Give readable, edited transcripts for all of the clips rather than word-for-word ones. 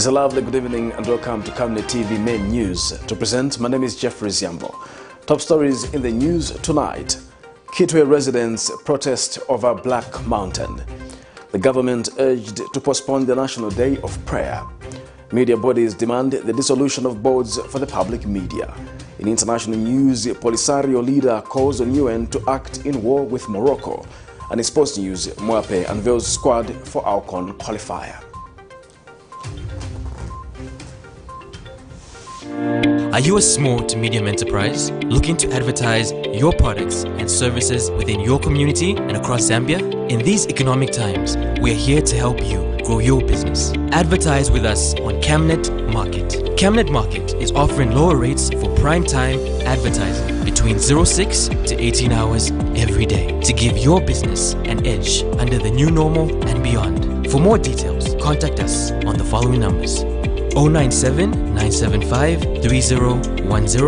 Yes, a lovely good evening and welcome to Camnet TV Main News. To present, my name is Jeffrey Ziambo. Top stories in the news tonight. KITWE residents protest over Black Mountain. The government urged to postpone the National Day of Prayer. Media bodies demand the dissolution of boards for the public media. In international news, Polisario leader calls on UN to act in war with Morocco. And in sports news, MWAPE unveils squad for AWCON qualifier. Are you a small to medium enterprise looking to advertise your products and services within your community and across Zambia? In these economic times, we are here to help you grow your business. Advertise with us on Camnet Market. Camnet Market is offering lower rates for prime time advertising between 06 to 18 hours every day to give your business an edge under the new normal and beyond. For more details, contact us on the following numbers: 097 975 3010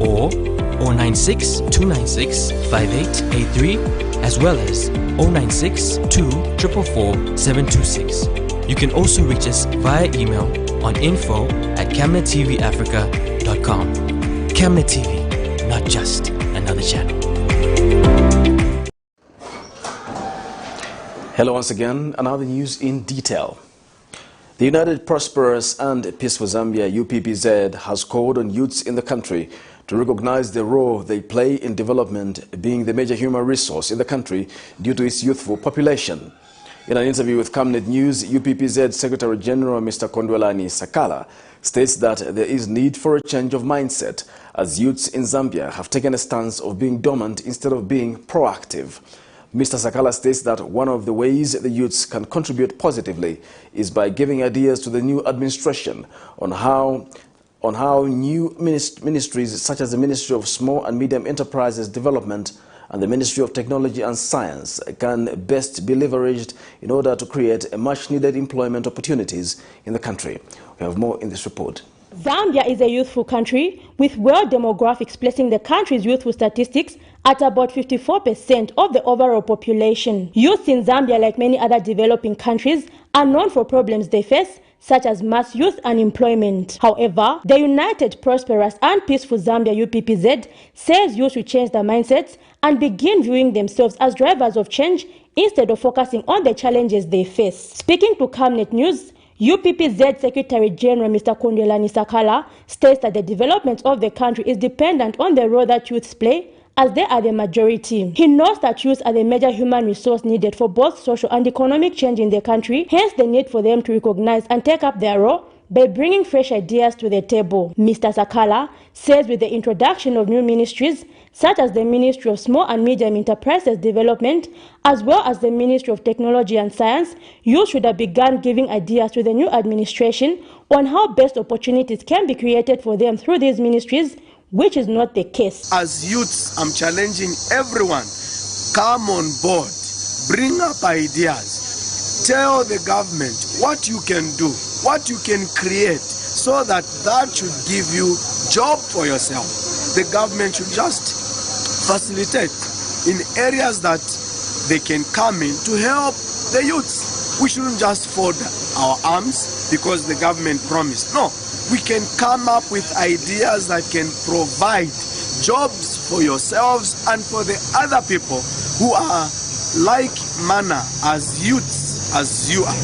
or 096 296 5883, as well as 096 244 726. You can also reach us via email on info@camnettvafrica.com. Camnet TV, not just another channel. Hello once again, another news in detail. The United Prosperous and Peaceful Zambia UPPZ has called on youths in the country to recognize the role they play in development, being the major human resource in the country due to its youthful population. In an interview with Camnet News, UPPZ Secretary General Mr. Kondwelani Sakala states that there is need for a change of mindset as youths in Zambia have taken a stance of being dormant instead of being proactive. Mr. Sakala states that one of the ways the youths can contribute positively is by giving ideas to the new administration on how new ministries such as the Ministry of Small and Medium Enterprises Development and the Ministry of Technology and Science can best be leveraged in order to create a much-needed employment opportunities in the country. We have more in this report. Zambia is a youthful country with world demographics placing the country's youthful statistics at about 54% of the overall population. Youth in Zambia, like many other developing countries, are known for problems they face, such as mass youth unemployment. However, the United Prosperous and Peaceful Zambia UPPZ says youth should change their mindsets and begin viewing themselves as drivers of change instead of focusing on the challenges they face. Speaking to Camnet News, UPPZ Secretary General Mr. Kondwelani Sakala states that the development of the country is dependent on the role that youths play, as they are the majority. He knows that youths are the major human resource needed for both social and economic change in the country, hence the need for them to recognize and take up their role by bringing fresh ideas to the table. Mr. Sakala says with the introduction of new ministries, such as the Ministry of Small and Medium Enterprises Development, as well as the Ministry of Technology and Science, youth should have begun giving ideas to the new administration on how best opportunities can be created for them through these ministries, which is not the case. As youths, I'm challenging everyone, come on board, bring up ideas, tell the government what you can do, what you can create, so that should give you job for yourself. The government should just facilitate in areas that they can come in to help the youths. We shouldn't just fold our arms because the government promised. No, we can come up with ideas that can provide jobs for yourselves and for the other people who are like manner as youths as you are.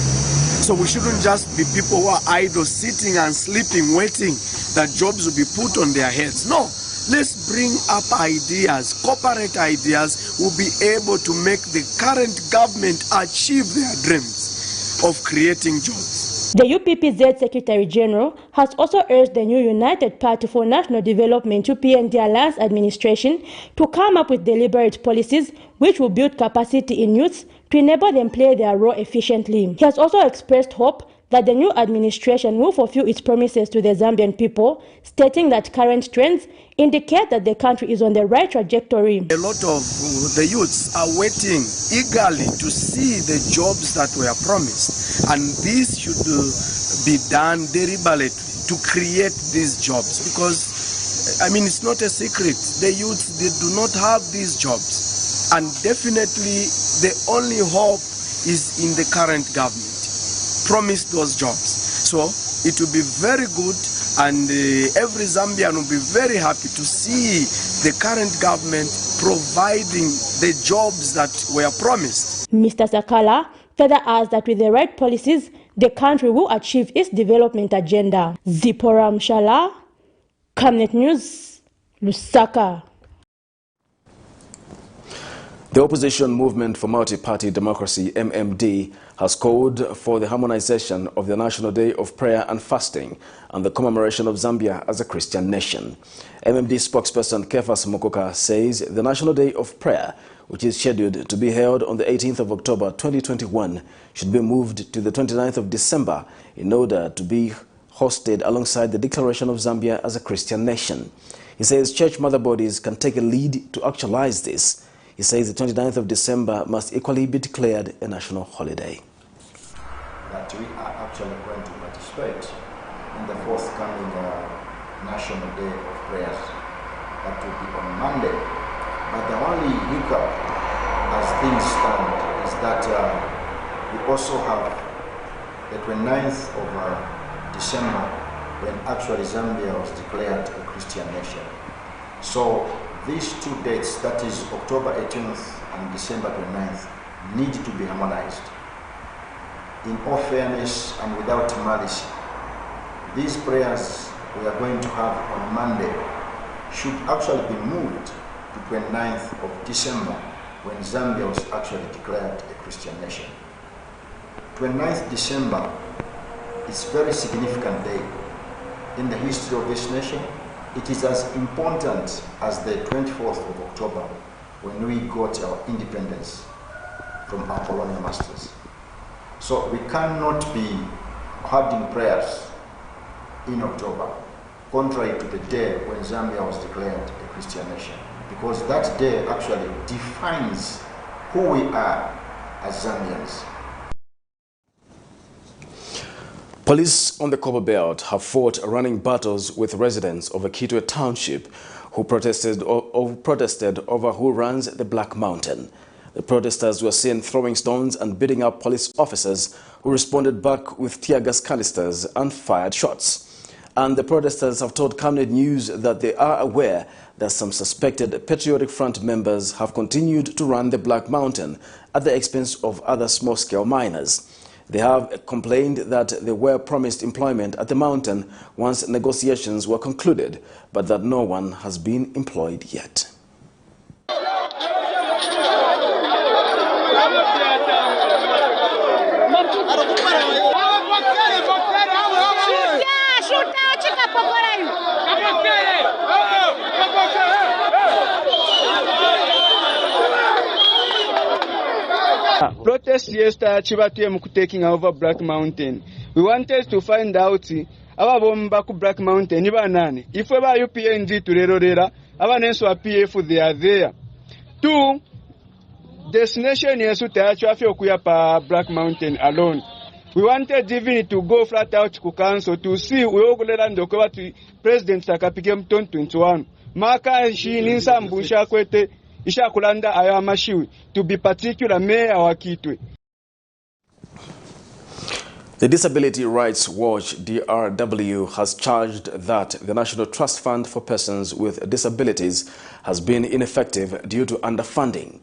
So we shouldn't just be people who are idle, sitting and sleeping, waiting that jobs will be put on their heads. No, let's bring up ideas, corporate ideas will be able to make the current government achieve their dreams of creating jobs. The UPPZ Secretary General has also urged the new United Party for National Development UPND Alliance administration to come up with deliberate policies which will build capacity in youths to enable them play their role efficiently. He has also expressed hope that the new administration will fulfill its promises to the Zambian people, stating that current trends indicate that the country is on the right trajectory. A lot of the youths are waiting eagerly to see the jobs that were promised, and this should be done deliberately to create these jobs, because I mean, it's not a secret, the youths, they do not have these jobs, and definitely the only hope is in the current government. Promise those jobs. So it will be very good, and every Zambian will be very happy to see the current government providing the jobs that were promised. Mr. Sakala further adds that with the right policies, the country will achieve its development agenda. Zipporah Mshala, Camnet News, Lusaka. The opposition movement for multi-party democracy, MMD, has called for the harmonization of the National Day of Prayer and Fasting and the commemoration of Zambia as a Christian nation. MMD spokesperson Kefas Mokoka says the National Day of Prayer, which is scheduled to be held on the 18th of October 2021, should be moved to the 29th of December in order to be hosted alongside the declaration of Zambia as a Christian nation. He says church mother bodies can take a lead to actualize this. He says the 29th of December must equally be declared a national holiday. That we are actually going to participate in the forthcoming National Day of Prayers. That will be on Monday. But the only hiccup as things stand is that we also have the 29th of December when actually Zambia was declared a Christian nation. So these two dates, that is October 18th and December 29th, need to be harmonized. In all fairness and without malice, these prayers we are going to have on Monday should actually be moved to 29th of December when Zambia was actually declared a Christian nation. 29th December is a very significant day in the history of this nation. It is as important as the 24th of October when we got our independence from our colonial masters. So we cannot be having prayers in October, contrary to the day when Zambia was declared a Christian nation, because that day actually defines who we are as Zambians. Police on the Copper Belt have fought running battles with residents of a KITWE township who protested over who runs the Black Mountain. The protesters were seen throwing stones and beating up police officers who responded back with tear gas canisters and fired shots. And the protesters have told Camnet News that they are aware that some suspected Patriotic Front members have continued to run the Black Mountain at the expense of other small-scale miners. They have complained that they were promised employment at the mountain once negotiations were concluded, but that no one has been employed yet. Protest yesterday chibatwe taking over Black Mountain. We wanted to find out ababomba ku Black Mountain banani. If we ba UPNG turerorera abanenso wa PF they are there. Two, destination yesu taachwa afyo kuya pa Black Mountain alone. We wanted even to go flat out to council to see we ogolera ndoko batu President Sakapike mton 21. Maka shi ninsa mbusha kwete isha kulanda ayamashiwi to be particular mayor wa KITWE. The Disability Rights Watch, DRW, has charged that the National Trust Fund for Persons with Disabilities has been ineffective due to underfunding.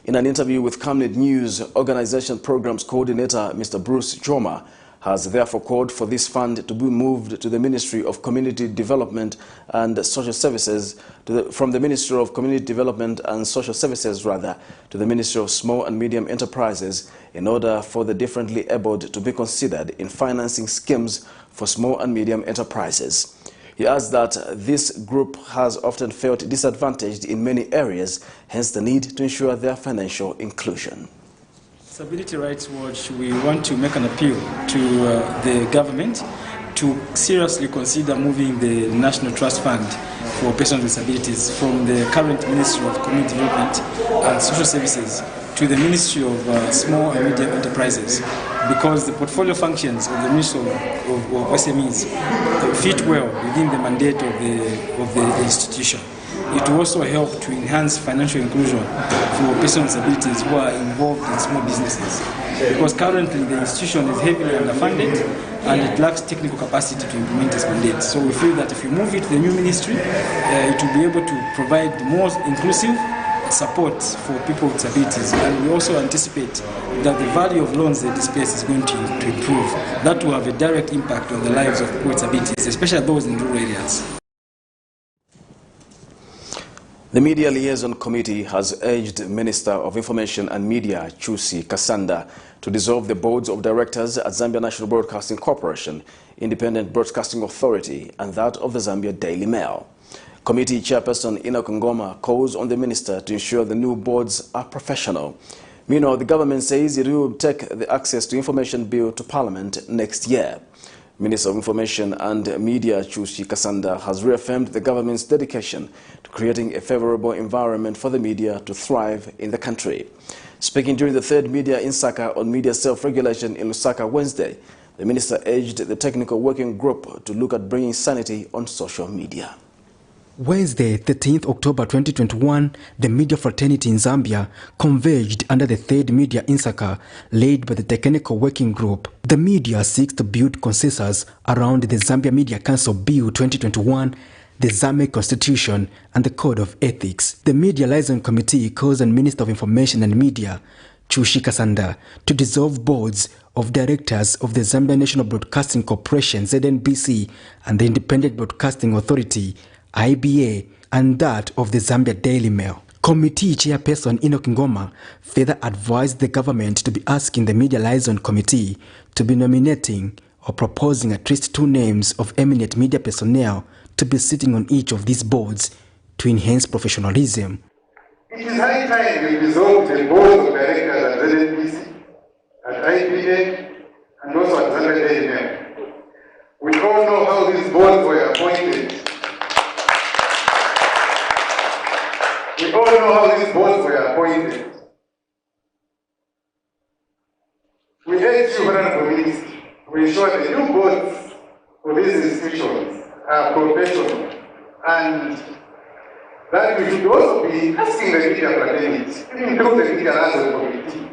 In an interview with Camnet News, organization programs coordinator Mr. Bruce Joma has therefore called for this fund to be moved to the Ministry of Community Development and Social Services, from the Ministry of Community Development and Social Services to the Ministry of Small and Medium Enterprises in order for the differently abled to be considered in financing schemes for small and medium enterprises. He adds that this group has often felt disadvantaged in many areas, hence the need to ensure their financial inclusion. Disability Rights Watch, we want to make an appeal to the government to seriously consider moving the National Trust Fund for Persons with Disabilities from the current Ministry of Community Development and Social Services to the Ministry of Small and Medium Enterprises, because the portfolio functions of the Ministry of SMEs fit well within the mandate of the institution. it will also help to enhance financial inclusion for persons with disabilities who are involved in small businesses. Because currently the institution is heavily underfunded and it lacks technical capacity to implement its mandate. So we feel that if we move it to the new ministry, it will be able to provide more inclusive support for people with disabilities, and we also anticipate that the value of loans they disperse is going to improve. That will have a direct impact on the lives of people with disabilities, especially those in rural areas. The Media Liaison Committee has urged Minister of Information and Media, Chusi Kasanda, to dissolve the boards of directors at Zambia National Broadcasting Corporation, Independent Broadcasting Authority, and that of the Zambia Daily Mail. Committee Chairperson Enoch Ngoma calls on the minister to ensure the new boards are professional. Meanwhile, the government says it will take the Access to Information Bill to Parliament next year. Minister of Information and Media Chusi Kasanda has reaffirmed the government's dedication to creating a favorable environment for the media to thrive in the country. Speaking during the third Media Insaka on media self-regulation in Lusaka Wednesday, the minister urged the technical working group to look at bringing sanity on social media. Wednesday, 13th October 2021, the media fraternity in Zambia converged under the third Media Insaka led by the Technical Working Group. The media seeks to build consensus around the Zambia Media Council Bill 2021, the Zambia Constitution, and the Code of Ethics. The Media Liaison Committee calls on Minister of Information and Media, Chusi Kasanda, to dissolve boards of directors of the Zambia National Broadcasting Corporation, ZNBC, and the Independent Broadcasting Authority, IBA, and that of the Zambia Daily Mail. Committee Chairperson Enoch Ngoma further advised the government to be asking the Media Liaison Committee to be nominating or proposing at least 2 names of eminent media personnel to be sitting on each of these boards to enhance professionalism. It is high time we dissolve the boards of directors at ZNBC, at IBA, and also at Zambia Daily Mail. We all know how these boards were appointed. We all know how these boards were appointed. We urge you, Honorable Minister, to ensure the new boards for these institutions are professional, and that we should also be asking the media fraternity, even through the Media Liaison Committee,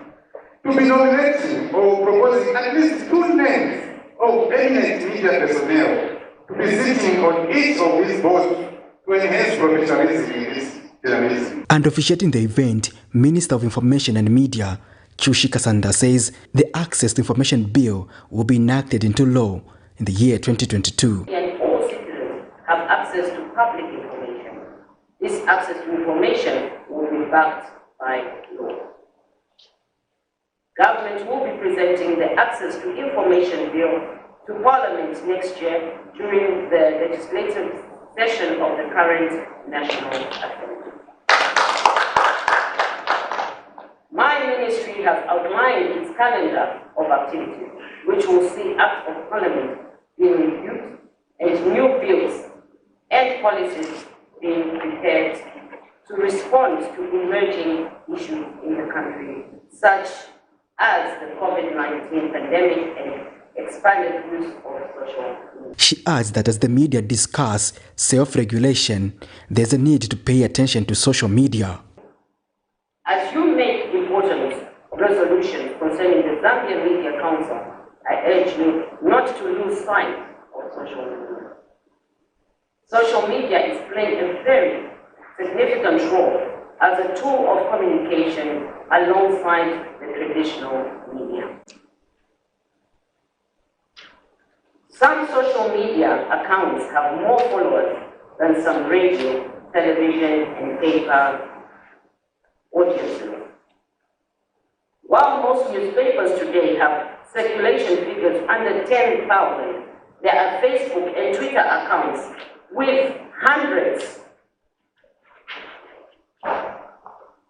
to be nominating or proposing at least 2 names of eminent media personnel to be sitting on each of these boards to enhance professionalism in this journalism. And officiating the event, Minister of Information and Media, Chusi Kasanda, says the Access to Information Bill will be enacted into law in the year 2022. And all citizens have access to public information. This access to information will be backed by law. Government will be presenting the Access to Information Bill to Parliament next year during the legislative session of the current National Assembly. My ministry has outlined its calendar of activities, which will see Acts of Parliament being reviewed and new bills and policies being prepared to respond to emerging issues in the country, such as the COVID-19 pandemic and expanded use of social media. She adds that as the media discuss self-regulation, there's a need to pay attention to social media. As you make important resolutions concerning the Zambia Media Council, I urge you not to lose sight of social media. Social media is playing a very significant role as a tool of communication alongside the traditional media. Some social media accounts have more followers than some radio, television, and paper audiences. While most newspapers today have circulation figures under 10,000, there are Facebook and Twitter accounts with hundreds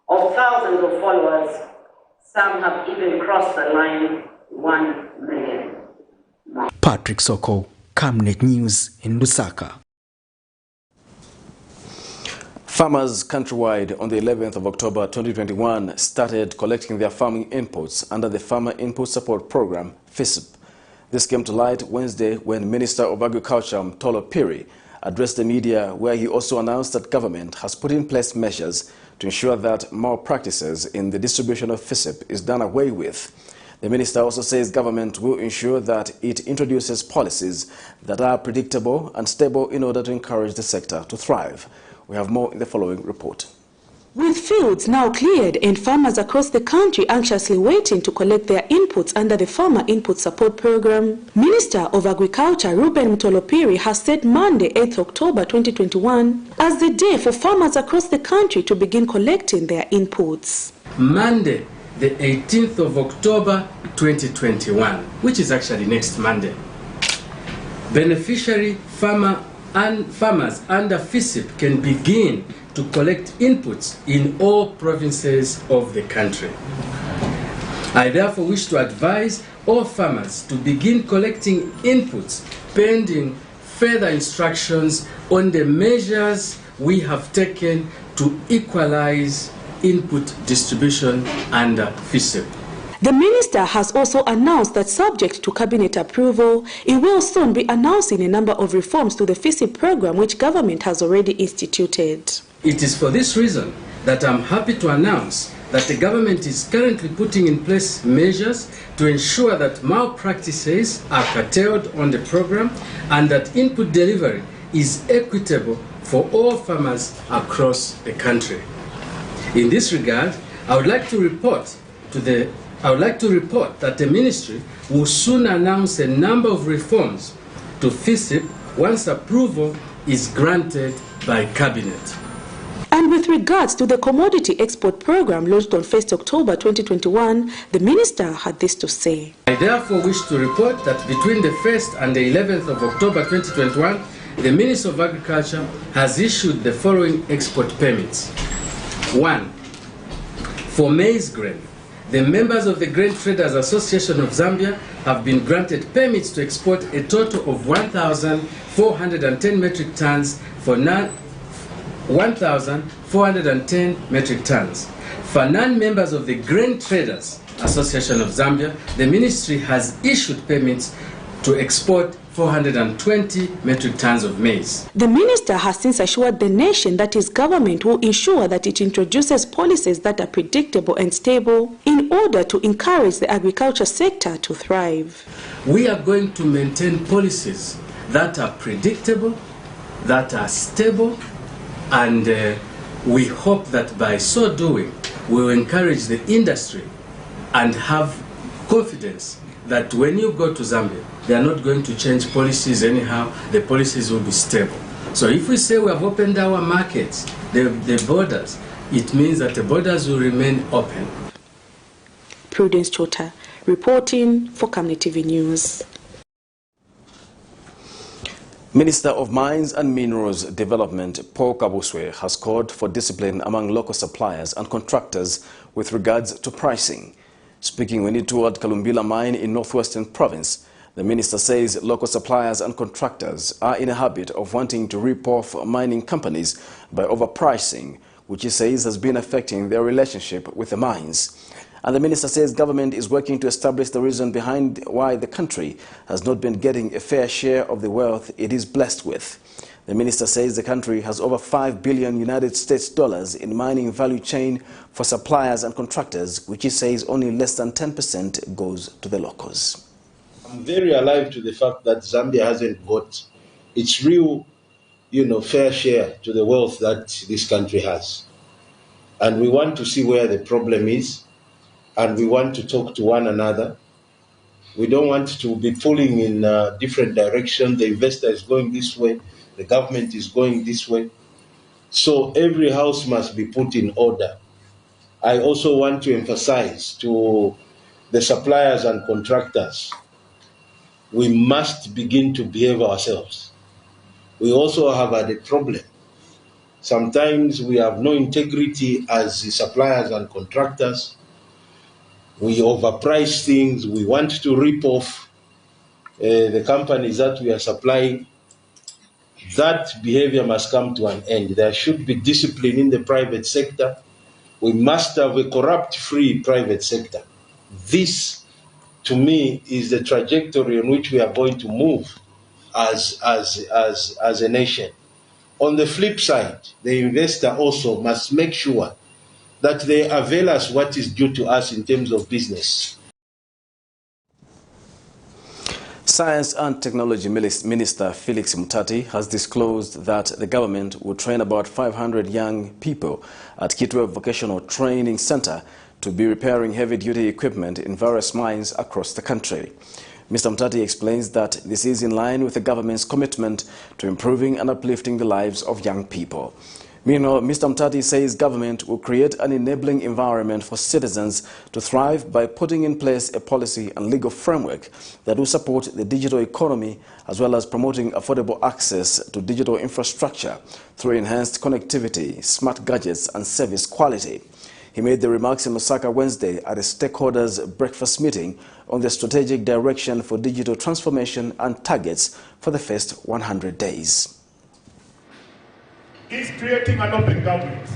of thousands of followers. Some have even crossed the line 1 million. Patrick Soko, Camnet News in Lusaka. Farmers countrywide on the 11th of October 2021 started collecting their farming inputs under the Farmer Input Support Program, FISP. This came to light Wednesday when Minister of Agriculture Mtolo Piri addressed the media, where he also announced that government has put in place measures to ensure that malpractices in the distribution of FISIP is done away with. The minister also says government will ensure that it introduces policies that are predictable and stable in order to encourage the sector to thrive. We have more in the following report. With fields now cleared and farmers across the country anxiously waiting to collect their inputs under the Farmer Input Support Program, Minister of Agriculture Ruben Mtolopiri has set Monday, 8th October 2021 as the day for farmers across the country to begin collecting their inputs. Monday, the 18th of October 2021, which is actually next Monday. Beneficiary farmers under FISIP can begin to collect inputs in all provinces of the country. I therefore wish to advise all farmers to begin collecting inputs pending further instructions on the measures we have taken to equalize input distribution under FISIP. The minister has also announced that, subject to cabinet approval, it will soon be announcing a number of reforms to the FISIP program which government has already instituted. It is for this reason that I'm happy to announce that the government is currently putting in place measures to ensure that malpractices are curtailed on the program and that input delivery is equitable for all farmers across the country. In this regard, I would like to report that the ministry will soon announce a number of reforms to FISIP once approval is granted by cabinet. And with regards to the commodity export program launched on 1st October 2021, the minister had this to say. I therefore wish to report that between the 1st and the 11th of October 2021, the Minister of Agriculture has issued the following export permits. 1. For maize grain, the members of the Grain Traders Association of Zambia have been granted permits to export a total of 1,410 metric tons for 1,410 metric tons. For non-members of the Grain Traders Association of Zambia, the ministry has issued permits to export 420 metric tons of maize. The minister has since assured the nation that his government will ensure that it introduces policies that are predictable and stable in order to encourage the agriculture sector to thrive. We are going to maintain policies that are predictable, that are stable, and we hope that by so doing, we will encourage the industry and have confidence that when you go to Zambia, they are not going to change policies anyhow. The policies will be stable. So if we say we have opened our markets, the borders, it means that the borders will remain open. Prudence Chota, reporting for Camnet TV News. Minister of Mines and Minerals Development Paul Kabuswe has called for discipline among local suppliers and contractors with regards to pricing. Speaking when he toured Kalumbila mine in northwestern province, the minister says local suppliers and contractors are in a habit of wanting to rip off mining companies by overpricing, which he says has been affecting their relationship with the mines. And the minister says government is working to establish the reason behind why the country has not been getting a fair share of the wealth it is blessed with. The minister says the country has over $5 billion United States dollars in mining value chain for suppliers and contractors, which he says only less than 10% goes to the locals. I'm very alive to the fact that Zambia hasn't got its real, fair share to the wealth that this country has. And we want to see where the problem is, and we want to talk to one another. We don't want to be pulling in different directions. The investor is going this way, the government is going this way. So every house must be put in order. I also want to emphasize to the suppliers and contractors, we must begin to behave ourselves. We also have had a problem. Sometimes we have no integrity as the suppliers and contractors. We overprice things. We want to rip off the companies that we are supplying. That behavior must come to an end. There should be discipline in the private sector. We must have a corrupt-free private sector. This, to me, is the trajectory on which we are going to move as a nation. On the flip side, the investor also must make sure that they avail us what is due to us in terms of business. Science and Technology Minister Felix Mutati has disclosed that the government will train about 500 young people at KITWE Vocational Training Center to be repairing heavy-duty equipment in various mines across the country. Mr. Mutati explains that this is in line with the government's commitment to improving and uplifting the lives of young people. Meanwhile, Mr. Mutati says government will create an enabling environment for citizens to thrive by putting in place a policy and legal framework that will support the digital economy as well as promoting affordable access to digital infrastructure through enhanced connectivity, smart gadgets and service quality. He made the remarks in Lusaka Wednesday at a stakeholders' breakfast meeting on the strategic direction for digital transformation and targets for the first 100 days. Is creating an open government.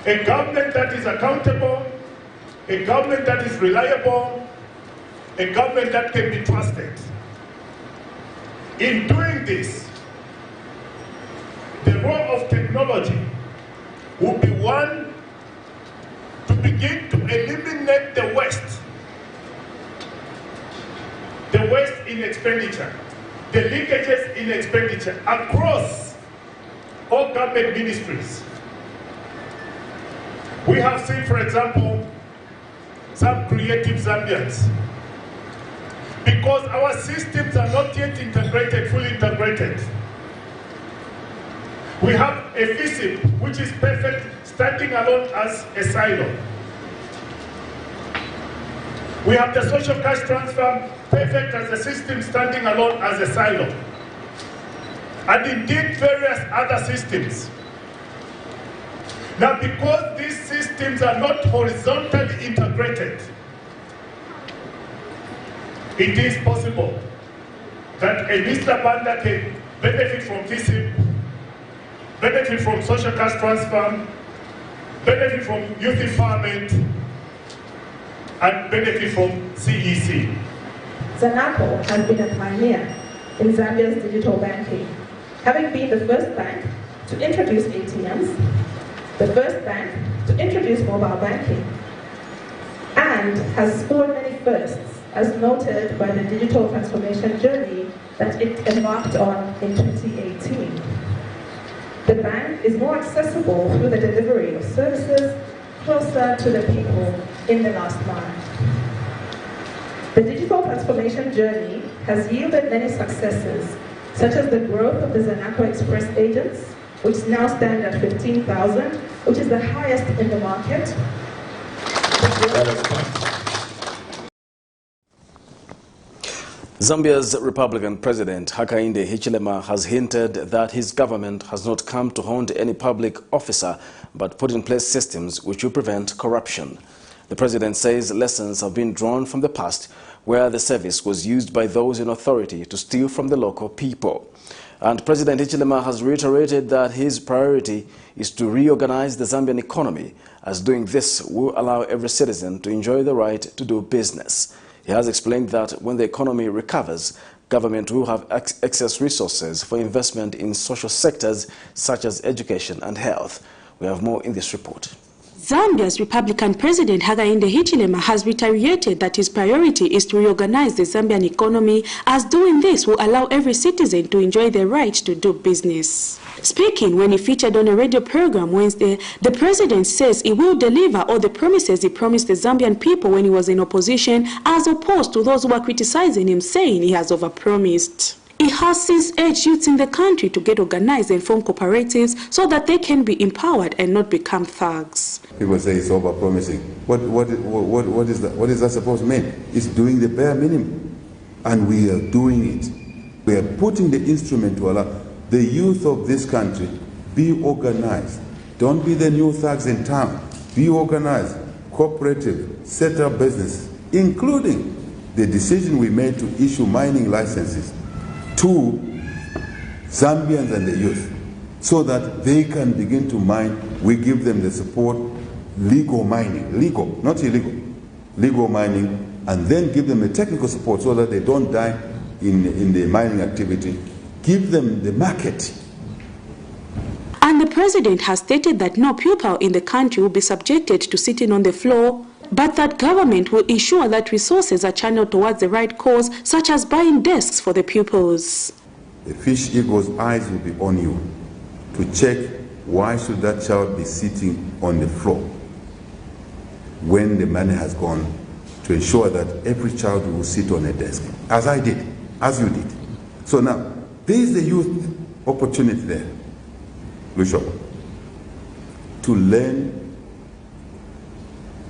A government that is accountable, a government that is reliable, a government that can be trusted. In doing this, the role of technology will be one to begin to eliminate the waste in expenditure, the leakages in expenditure across all government ministries. We have seen, for example, some creative Zambians. Because our systems are not yet integrated, fully integrated. We have a FISIP, which is perfect, standing alone as a silo. We have the social cash transfer, perfect as a system, standing alone as a silo. And indeed various other systems. Now, because these systems are not horizontally integrated, it is possible that a Mr. Banda can benefit from FISIP, benefit from social cash transfer, benefit from youth empowerment, and benefit from CEC. ZANACO has been a pioneer in Zambia's digital banking, having been the first bank to introduce ATMs, the first bank to introduce mobile banking, and has scored many firsts, as noted by the digital transformation journey that it embarked on in 2018. The bank is more accessible through the delivery of services closer to the people in the last mile. The digital transformation journey has yielded many successes, such as the growth of the ZANACO Express agents, which now stand at 15,000, which is the highest in the market. Zambia's Republican President Hakainde Hichilema has hinted that his government has not come to haunt any public officer but put in place systems which will prevent corruption. The president says lessons have been drawn from the past where the service was used by those in authority to steal from the local people. And President Hichilema has reiterated that his priority is to reorganize the Zambian economy, as doing this will allow every citizen to enjoy the right to do business. He has explained that when the economy recovers, government will have excess resources for investment in social sectors such as education and health. We have more in this report. Zambia's Republican President Hakainde Hichilema has reiterated that his priority is to reorganize the Zambian economy, as doing this will allow every citizen to enjoy their right to do business. Speaking when he featured on a radio program Wednesday, the president says he will deliver all the promises he promised the Zambian people when he was in opposition, as opposed to those who are criticizing him, saying he has overpromised. He has since urged youths in the country to get organized and form cooperatives so that they can be empowered and not become thugs. People say it's over-promising. What is that? What is that supposed to mean? It's doing the bare minimum. And we are doing it. We are putting the instrument to allow the youth of this country be organized. Don't be the new thugs in town. Be organized, cooperative, set up business, including the decision we made to issue mining licenses to Zambians and the youth, so that they can begin to mine. We give them the support, legal mining, legal, not illegal, legal mining, and then give them the technical support so that they don't die in the mining activity, give them the market. And the president has stated that no pupil in the country will be subjected to sitting on the floor, but that government will ensure that resources are channeled towards the right cause, such as buying desks for the pupils. The fish eagle's eyes will be on you to check why should that child be sitting on the floor when the money has gone, to ensure that every child will sit on a desk, as I did, as you did. So now, there is the youth opportunity there, Bishop, to learn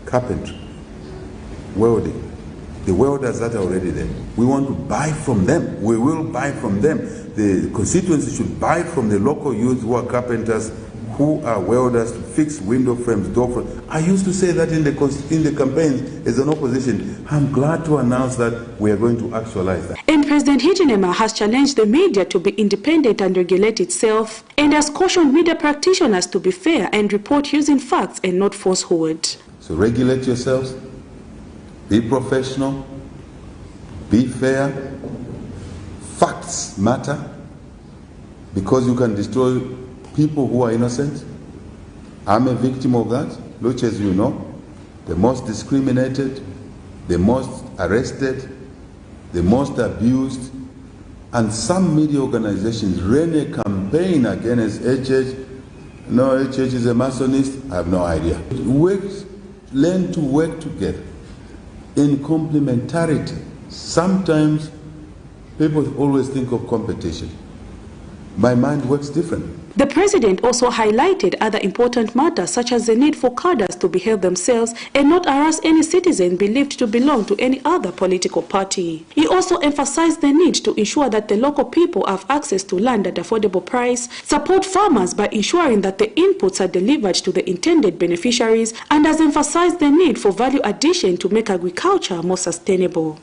carpentry, welding. The welders that are already there, we want to buy from them. We will buy from them. The constituency should buy from the local youth who are carpenters, who are welders, to fix window frames, door frames. I used to say that in the campaigns as an opposition. I'm glad to announce that we are going to actualize that. And President Hichilema has challenged the media to be independent and regulate itself, and has cautioned media practitioners to be fair and report using facts and not falsehood. So regulate yourselves, be professional, be fair. Facts matter, because you can destroy people who are innocent. I'm a victim of that, which, as you know, the most discriminated, the most arrested, the most abused, and some media organizations ran a campaign against HH. No, HH is a Masonist. I have no idea. Learn to work together in complementarity. Sometimes people always think of competition. My mind works different. The president also highlighted other important matters, such as the need for cadres to behave themselves and not harass any citizen believed to belong to any other political party. He also emphasized the need to ensure that the local people have access to land at affordable price, support farmers by ensuring that the inputs are delivered to the intended beneficiaries, and has emphasized the need for value addition to make agriculture more sustainable.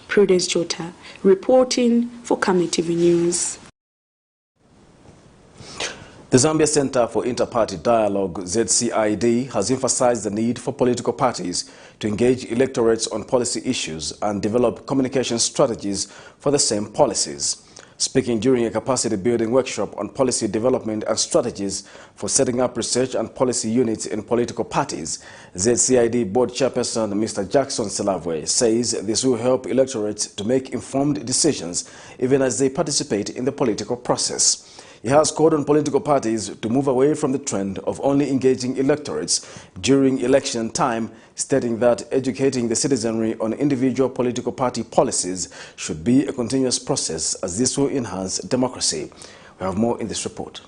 Prudence Chota, reporting for Camnet TV News. The Zambia Center for Inter-Party Dialogue, ZCID, has emphasized the need for political parties to engage electorates on policy issues and develop communication strategies for the same policies. Speaking during a capacity-building workshop on policy development and strategies for setting up research and policy units in political parties, ZCID Board Chairperson Mr. Jackson Selavwe says this will help electorates to make informed decisions even as they participate in the political process. He has called on political parties to move away from the trend of only engaging electorates during election time, stating that educating the citizenry on individual political party policies should be a continuous process, as this will enhance democracy. We have more in this report.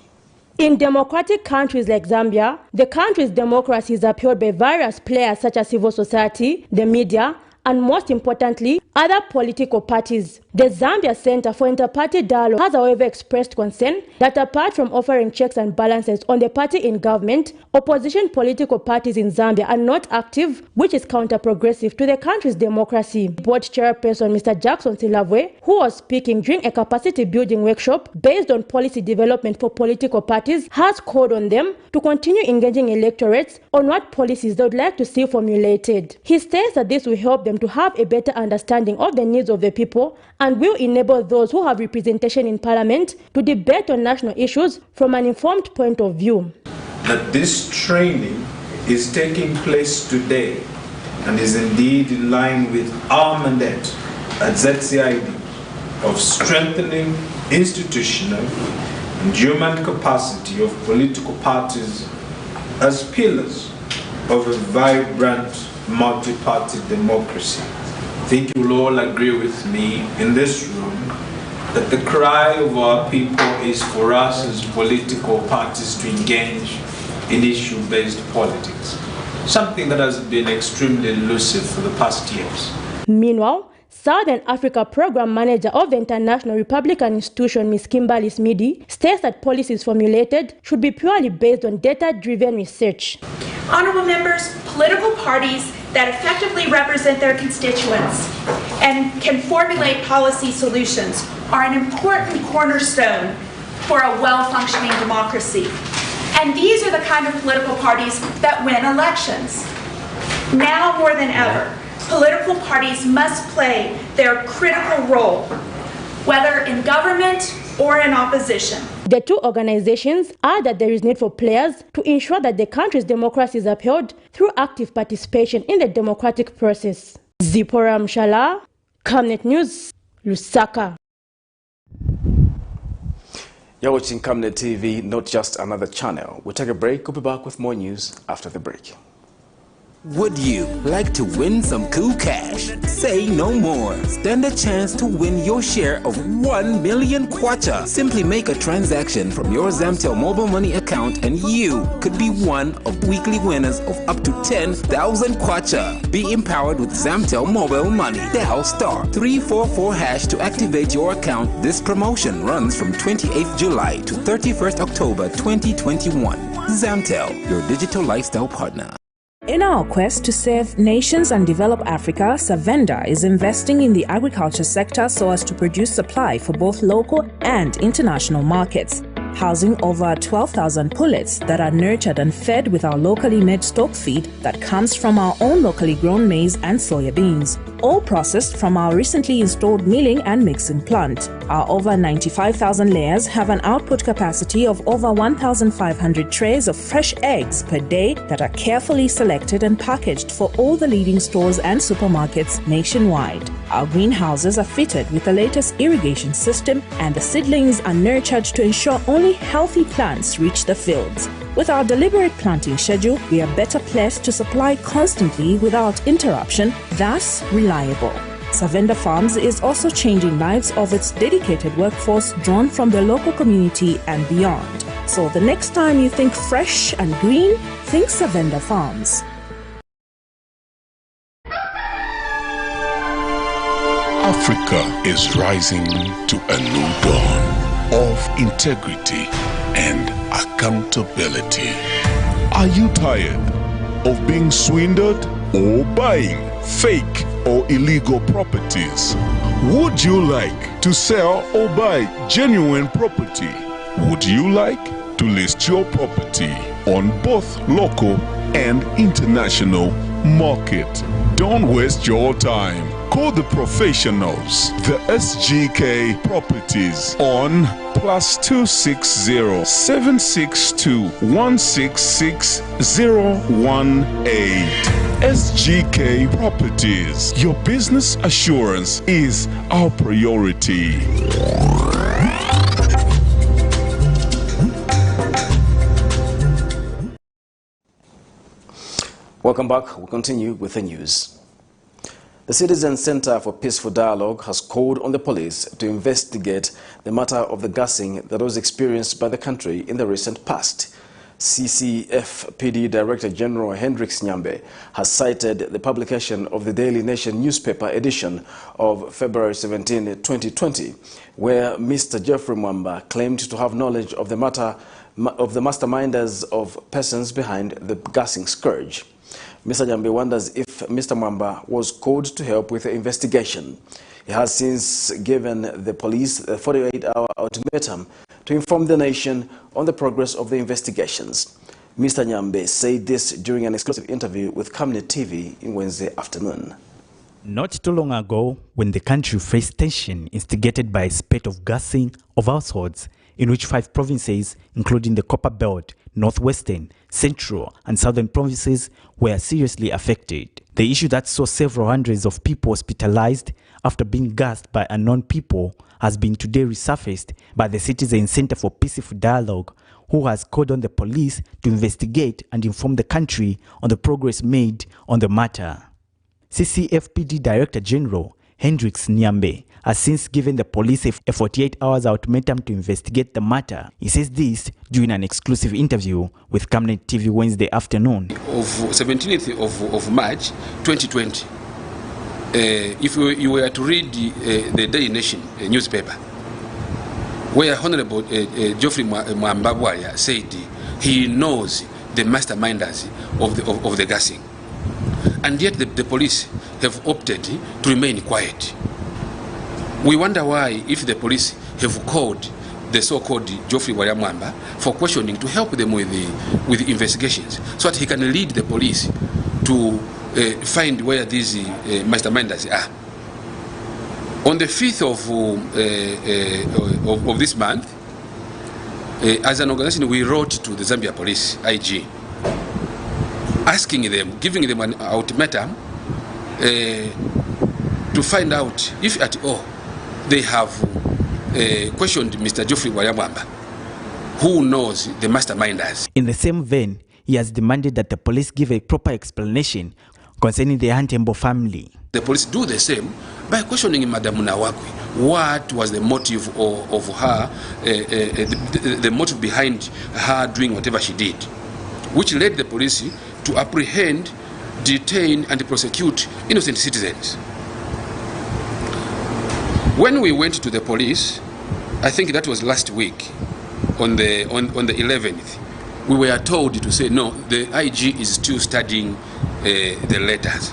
In democratic countries like Zambia, the country's democracy is upheld by various players such as civil society, the media, and most importantly, other political parties. The Zambia Center for Inter-Party Dialogue has, however, expressed concern that apart from offering checks and balances on the party in government, opposition political parties in Zambia are not active, which is counter-progressive to the country's democracy. Board Chairperson Mr. Jackson Selavwe, who was speaking during a capacity-building workshop based on policy development for political parties, has called on them to continue engaging electorates on what policies they would like to see formulated. He states that this will help them to have a better understanding of the needs of the people and will enable those who have representation in Parliament to debate on national issues from an informed point of view. That this training is taking place today and is indeed in line with our mandate at ZCID of strengthening institutional and human capacity of political parties as pillars of a vibrant multi-party democracy. I think you'll all agree with me in this room that the cry of our people is for us as political parties to engage in issue-based politics, something that has been extremely elusive for the past years. Meanwhile, Southern Africa Program Manager of the International Republican Institution, Ms. Kimberly Smidi, states that policies formulated should be purely based on data-driven research. Honorable members, political parties that effectively represent their constituents and can formulate policy solutions are an important cornerstone for a well-functioning democracy. And these are the kind of political parties that win elections. Now more than ever, political parties must play their critical role, whether in government or in opposition. The two organizations add that there is need for players to ensure that the country's democracy is upheld through active participation in the democratic process. Zipporah Mshala, Camnet News, Lusaka. You're watching Camnet TV, not just another channel. We'll take a break. We'll be back with more news after the break. Would you like to win some cool cash? Say no more. Stand a chance to win your share of 1 million kwacha. Simply make a transaction from your Zamtel mobile money account and you could be one of weekly winners of up to 10,000 kwacha. Be empowered with Zamtel mobile money. Dial *344# to activate your account. This promotion runs from 28th July to 31st October 2021. Zamtel, your digital lifestyle partner. In our quest to save nations and develop Africa, Savenda is investing in the agriculture sector so as to produce supply for both local and international markets, housing over 12,000 pullets that are nurtured and fed with our locally made stock feed that comes from our own locally grown maize and soya beans, all processed from our recently installed milling and mixing plant. Our over 95,000 layers have an output capacity of over 1,500 trays of fresh eggs per day that are carefully selected and packaged for all the leading stores and supermarkets nationwide. Our greenhouses are fitted with the latest irrigation system and the seedlings are nurtured to ensure only healthy plants reach the fields. With our deliberate planting schedule, we are better placed to supply constantly without interruption, thus reliable. Savenda Farms is also changing lives of its dedicated workforce drawn from the local community and beyond. So the next time you think fresh and green, think Savenda Farms. Africa is rising to a new dawn of integrity and accountability. Are you tired of being swindled or buying fake or illegal properties? Would you like to sell or buy genuine property? Would you like to list your property on both local and international market? Don't waste your time. Call the professionals, the SGK Properties on +260 762 166 018. SGK Properties. Your business assurance is our priority. Welcome back. We'll continue with the news. The Citizen Center for Peaceful Dialogue has called on the police to investigate the matter of the gassing that was experienced by the country in the recent past. CCFPD Director General Hendrix Nyambe has cited the publication of the Daily Nation newspaper edition of February 17, 2020, where Mr. Geoffrey Mwamba claimed to have knowledge of the matter of the masterminders of persons behind the gassing scourge. Mr. Nyambe wonders if Mr. Mwamba was called to help with the investigation. He has since given the police a 48-hour ultimatum to inform the nation on the progress of the investigations. Mr. Nyambe said this during an exclusive interview with Camnet TV in Wednesday afternoon. Not too long ago, when the country faced tension instigated by a spate of gassing of households, in which 5 provinces, including the Copper Belt, Northwestern, Central and Southern provinces, were seriously affected. The issue that saw several hundreds of people hospitalized after being gassed by unknown people has been today resurfaced by the Citizen Center for Peaceful Dialogue, who has called on the police to investigate and inform the country on the progress made on the matter. CCFPD Director General Hendrix Nyambe has since given the police a 48 hours ultimatum to investigate the matter. He says this during an exclusive interview with Camnet TV Wednesday afternoon. Of 17th of March 2020, if you were to read the Daily Nation newspaper, where Honorable Geoffrey Mwamba said he knows the masterminders of the gassing, and yet the police have opted to remain quiet. We wonder why, if the police have called the so-called Geoffrey Mwamba for questioning to help them with the investigations, so that he can lead the police to find where these masterminders are. On the 5th of this month, as an organization, we wrote to the Zambia Police IG, asking them, giving them an ultimatum to find out if at all they have questioned Mr. Geoffrey Wayamwamba, who knows the masterminders. In the same vein, he has demanded that the police give a proper explanation concerning the Hantembo family. The police do the same by questioning Madam Nawakwi. What was the motive of her, the motive behind her doing whatever she did, which led the police to apprehend, detain, and prosecute innocent citizens. When we went to the police, I think that was last week, on the 11th, we were told to say, no, the IG is still studying the letters.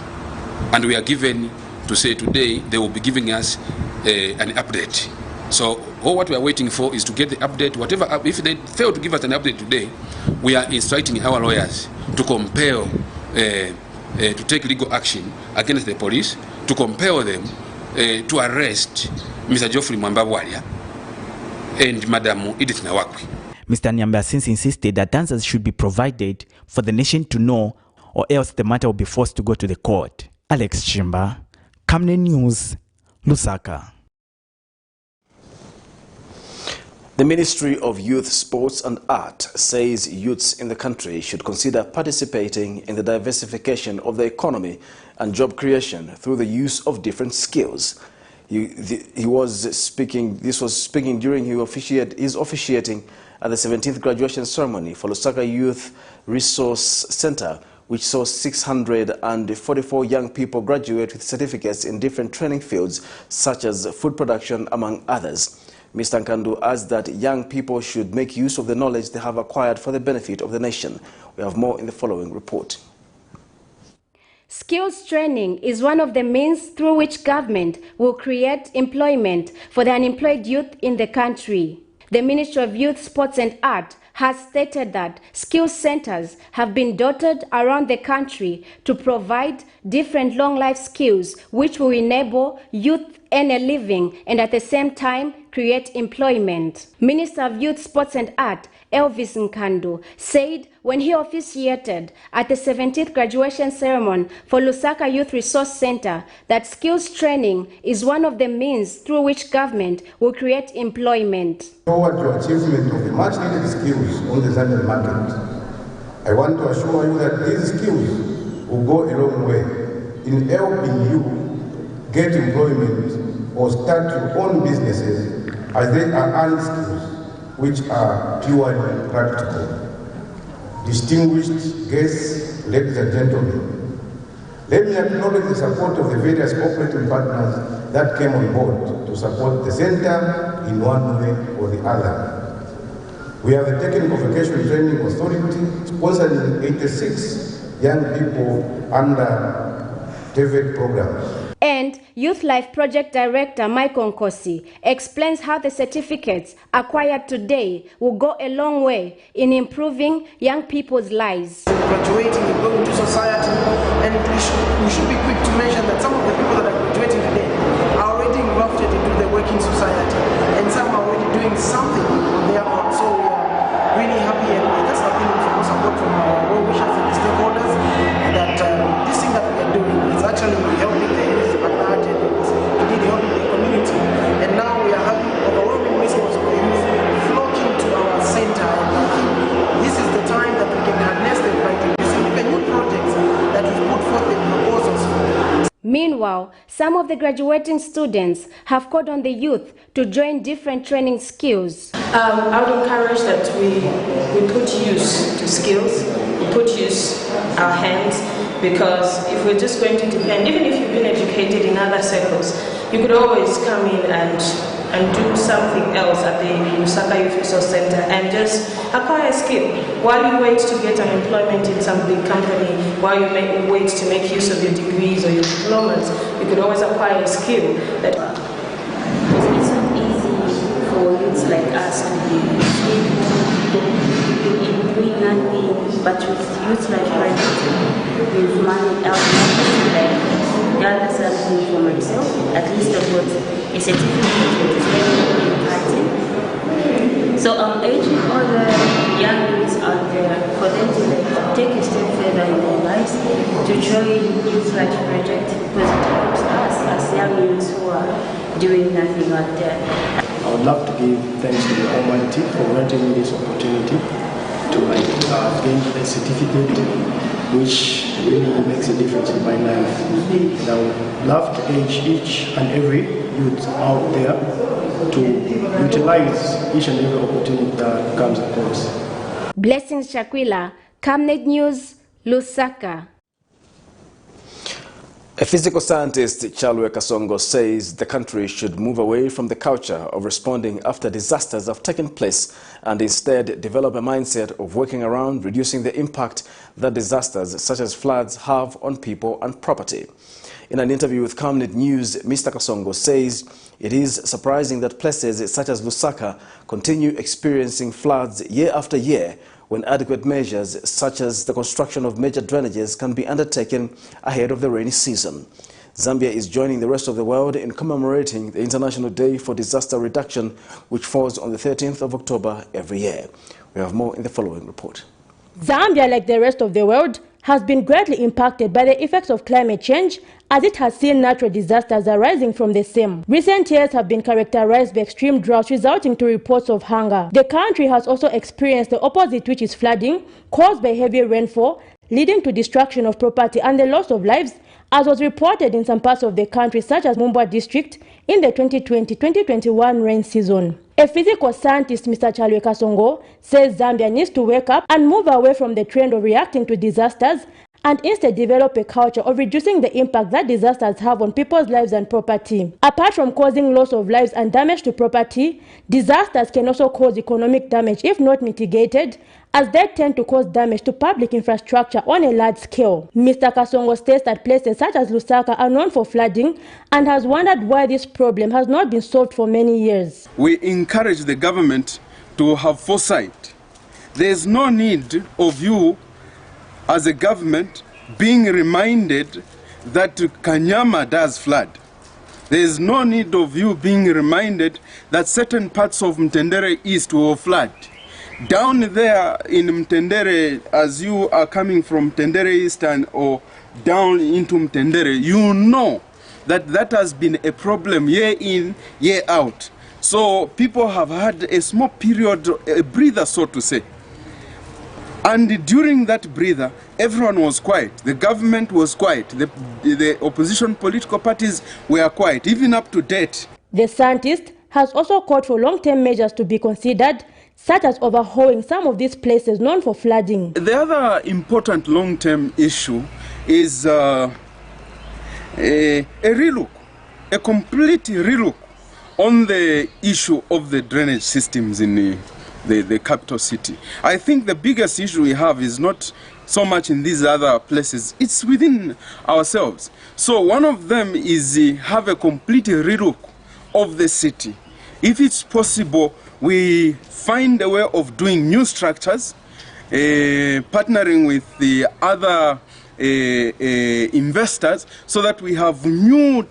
And we are given to say today they will be giving us an update. So all what we are waiting for is to get the update. Whatever, if they fail to give us an update today, we are instructing our lawyers to compel, to take legal action against the police, to compel them to arrest Mr. Geoffrey Mwambabwalia and Madam Edith Nawakwi. Mr. Nyamba since insisted that answers should be provided for the nation to know, or else the matter will be forced to go to the court. Alex Chimba, Camnet News, Lusaka. The Ministry of Youth, Sports and Art says youths in the country should consider participating in the diversification of the economy and job creation through the use of different skills. He was speaking during his officiating at the 17th graduation ceremony for Lusaka Youth Resource Center, which saw 644 young people graduate with certificates in different training fields such as food production, among others. Mr. Nkandu adds that young people should make use of the knowledge they have acquired for the benefit of the nation. We have more in the following report. Skills training is one of the means through which government will create employment for the unemployed youth in the country. The Ministry of Youth, Sports and Art has stated that skills centers have been dotted around the country to provide different long life skills which will enable youth earn a living and at the same time create employment. Minister of Youth, Sports and Art Elvis Nkandu said when he officiated at the 17th graduation ceremony for Lusaka Youth Resource Center that skills training is one of the means through which government will create employment. Toward your achievement of the much needed skills on the Zambian market, I want to assure you that these skills will go a long way in helping you get employment or start your own businesses, as they are earned skills which are purely practical. Distinguished guests, ladies and gentlemen, let me acknowledge the support of the various cooperating partners that came on board to support the center in one way or the other. We have the Technical Vocational Training Authority sponsoring 86 young people under TVET programs. And Youth Life Project Director Michael Nkosi explains how the certificates acquired today will go a long way in improving young people's lives. Graduating and going into society, and we should be quick to mention that some of the people that are graduating today are already grafted into the working society, and some are already doing something on their own. So we are really happy, and that's something from support from our well-wishers and stakeholders, that this thing that we are doing is actually helping the youth at large and indeed helping the community. And now we are having overwhelming response of the youth flocking to our center. And this is the time that we can harness them by introducing even new projects that we put forth the proposals for. Meanwhile, some of the graduating students have called on the youth to join different training skills. I would encourage that we put use to skills, we put use our hands, because if we're just going to depend, even if you've been educated in other circles, you could always come in and do something else at the Lusaka Youth Resource Center and just acquire a skill. While you wait to get unemployment in some big company, while you wait to make use of your degrees or your diplomas, you could always acquire a skill. That it's not easy for youths like us to be doing nothing but with youth life project, with money out to gather something for myself. At least I've got a certificate that is very impacting. So I'm urging all the young youths out there for them to take a step further in their lives to join Youth Life Project, because it helps us as young youths who are doing nothing out there. I would love to give thanks to the Almighty for granting me this opportunity to gain a certificate which really makes a difference in my life. And I would love to urge each and every youth out there to utilize each and every opportunity that comes across. Blessings Shakwila, Camnet News, Lusaka. A physical scientist, KITWE Kasongo, says the country should move away from the culture of responding after disasters have taken place and instead develop a mindset of working around reducing the impact that disasters such as floods have on people and property. In an interview with Camnet News, Mr. Kasongo says it is surprising that places such as Lusaka continue experiencing floods year after year when adequate measures such as the construction of major drainages can be undertaken ahead of the rainy season. Zambia is joining the rest of the world in commemorating the International Day for Disaster Reduction, which falls on the 13th of October every year. We have more in the following report. Zambia, like the rest of the world, has been greatly impacted by the effects of climate change, as it has seen natural disasters arising from the same. Recent years have been characterized by extreme droughts resulting to reports of hunger. The country has also experienced the opposite, which is flooding caused by heavy rainfall, leading to destruction of property and the loss of lives, as was reported in some parts of the country such as Mumba district in the 2020-2021 rain season. A physical scientist, Mr. KITWE Kasongo, says Zambia needs to wake up and move away from the trend of reacting to disasters and instead develop a culture of reducing the impact that disasters have on people's lives and property. Apart from causing loss of lives and damage to property, disasters can also cause economic damage if not mitigated, as they tend to cause damage to public infrastructure on a large scale. Mr. Kasongo states that places such as Lusaka are known for flooding and has wondered why this problem has not been solved for many years. We encourage the government to have foresight. There is no need of you as a government being reminded that Kanyama does flood. There is no need of you being reminded that certain parts of Mtendere East will flood. Down there in Mtendere, as you are coming from Mtendere East or down into Mtendere, you know that that has been a problem year in, year out. So people have had a small period, a breather, so to say. And during that breather, everyone was quiet. The government was quiet. The opposition political parties were quiet, even up to date. The scientist has also called for long-term measures to be considered, such as overhauling some of these places known for flooding. The other important long-term issue is a relook, a complete relook on the issue of the drainage systems in the capital city. I think the biggest issue we have is not so much in these other places, it's within ourselves. So one of them is have a complete relook of the city. If it's possible, we find a way of doing new structures, partnering with the other investors, so that we have new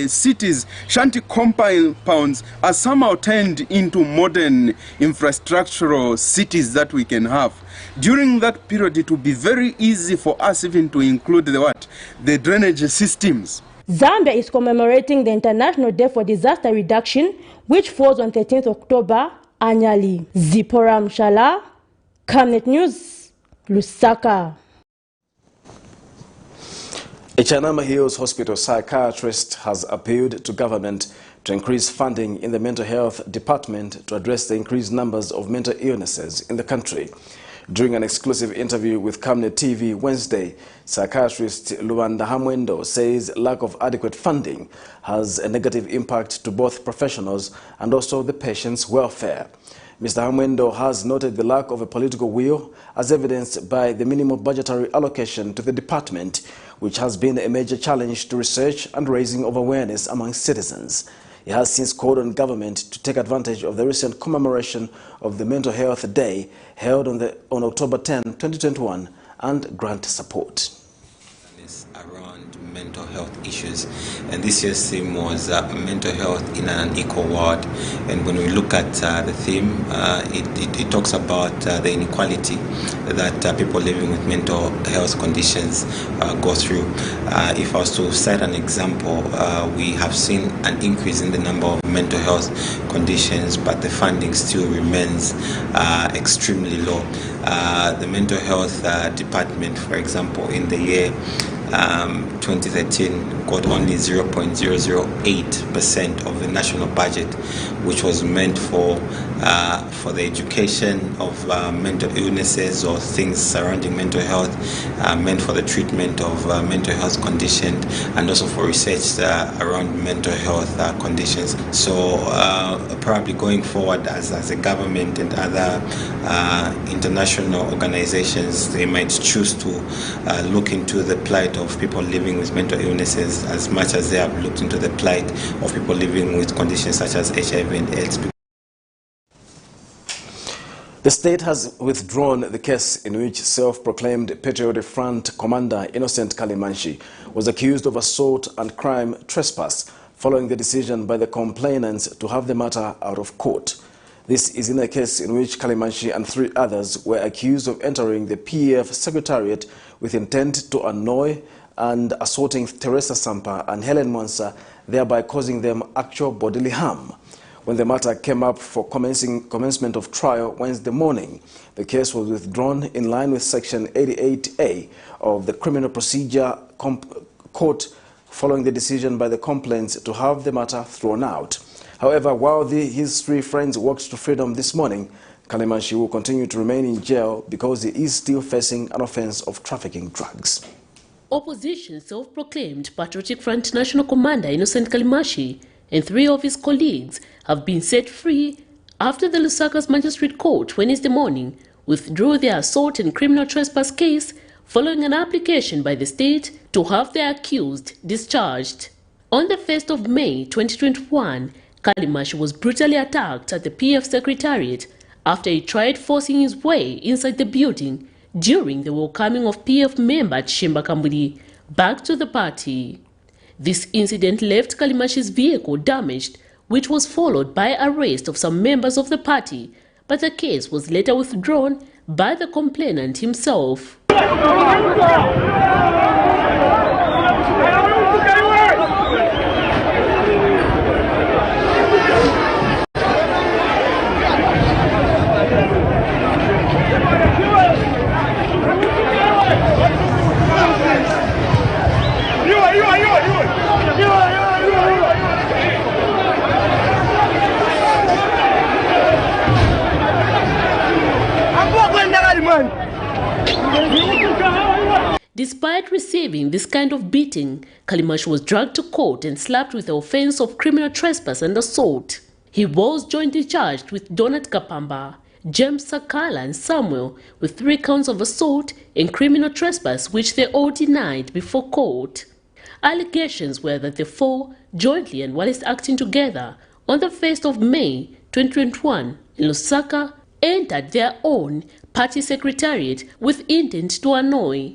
cities, shanty compounds are somehow turned into modern infrastructural cities that we can have. During that period, it will be very easy for us even to include the drainage systems. Zambia is commemorating the International Day for Disaster Reduction, which falls on 13th October annually. Zipora Mshala, Camnet News, Lusaka. A Chanama Hills Hospital psychiatrist has appealed to government to increase funding in the mental health department to address the increased numbers of mental illnesses in the country. During an exclusive interview with Camnet TV Wednesday, psychiatrist Luanda Hamwendo says lack of adequate funding has a negative impact to both professionals and also the patient's welfare. Mr. Hamwendo has noted the lack of a political will as evidenced by the minimal budgetary allocation to the department, which has been a major challenge to research and raising of awareness among citizens. He has since called on government to take advantage of the recent commemoration of the Mental Health Day held on October 10, 2021 and grant support. Around mental health issues, and this year's theme was mental health in an equal world. And when we look at the theme, it talks about the inequality that people living with mental health conditions go through. If I was to cite an example, we have seen an increase in the number of mental health conditions, but the funding still remains extremely low. The mental health department, for example, in the year 2013 got only 0.008% of the national budget, which was meant for the education of mental illnesses or things surrounding mental health, meant for the treatment of mental health conditions, and also for research around mental health conditions. So probably going forward as a government and other international organizations, they might choose to look into the plight of people living with mental illnesses as much as they have looked into the plight of people living with conditions such as HIV and AIDS. The state has withdrawn the case in which self-proclaimed Patriotic Front commander Innocent Kalimanshi was accused of assault and crime trespass following the decision by the complainants to have the matter out of court. This is in a case in which Kalimanshi and 3 others were accused of entering the PF Secretariat with intent to annoy and assaulting Teresa Sampa and Helen Mwansa, thereby causing them actual bodily harm. When the matter came up for commencement of trial Wednesday morning, the case was withdrawn in line with Section 88A of the Criminal Procedure Court following the decision by the complainants to have the matter thrown out. However, while his 3 friends walked to freedom this morning, Kalimanshi will continue to remain in jail because he is still facing an offense of trafficking drugs. Opposition self-proclaimed Patriotic Front National Commander Innocent Kalimanshi and 3 of his colleagues have been set free after the Lusaka's Magistrate Court Wednesday morning withdrew their assault and criminal trespass case following an application by the state to have the accused discharged. On the 1st of May 2021, Kalimanshi was brutally attacked at the PF Secretariat after he tried forcing his way inside the building during the welcoming of PF member Chimba Kambuli back to the party. This incident left Kalimanshi's vehicle damaged, which was followed by arrest of some members of the party, but the case was later withdrawn by the complainant himself. Despite receiving this kind of beating, Kalimanshi was dragged to court and slapped with the offense of criminal trespass and assault. He was jointly charged with Donat Kapamba, James Sakala and Samuel with 3 counts of assault and criminal trespass, which they all denied before court. Allegations were that the 4, jointly and whilst acting together, on the 1st of May 2021 in Lusaka, entered their own party secretariat with intent to annoy.